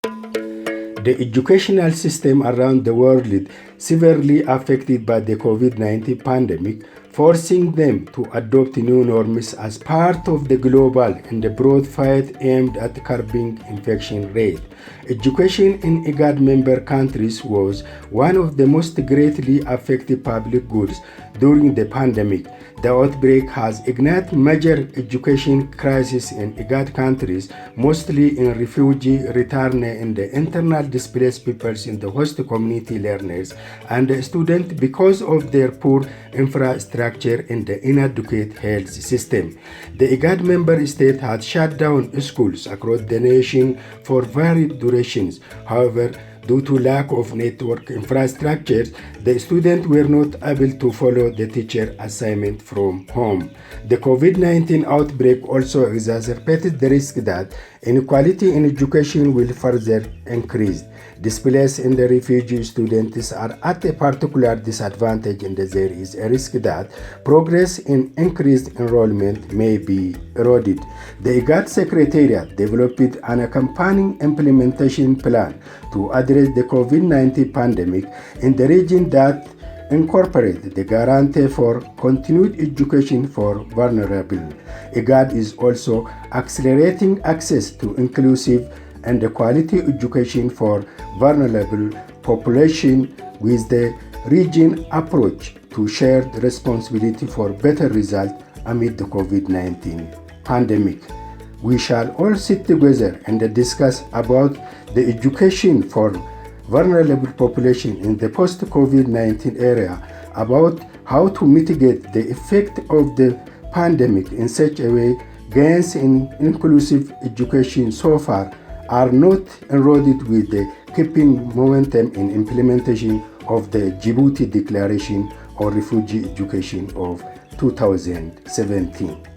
The educational system around the world is severely affected by the COVID-19 pandemic, forcing them to adopt new norms as part of the global and broad fight aimed at curbing infection rate. Education in IGAD member countries was one of the most greatly affected public goods during the pandemic. The outbreak has ignited major education crises in IGAD countries, mostly in refugee, returnee, and internal displaced peoples in the host community learners and students because of their poor infrastructure and the inadequate health system. The IGAD member state had shut down schools across the nation for varied durations. However, due to lack of network infrastructure, the students were not able to follow the teacher assignment from home. The COVID-19 outbreak also exacerbated the risk that inequality in education will further increase. Displaced and the refugee students are at a particular disadvantage, and there is a risk that progress in increased enrollment may be eroded. The IGAD Secretariat developed an accompanying implementation plan to address the COVID-19 pandemic in the region that incorporate the guarantee for continued education for vulnerable. IGAD is also accelerating access to inclusive and quality education for vulnerable population with the region approach to shared responsibility for better results amid the COVID-19 pandemic. We shall all sit together and discuss about the education for vulnerable population in the post-COVID-19 era, about how to mitigate the effect of the pandemic in such a way gains in inclusive education so far are not eroded with the keeping momentum in implementation of the Djibouti Declaration on Refugee Education of 2017.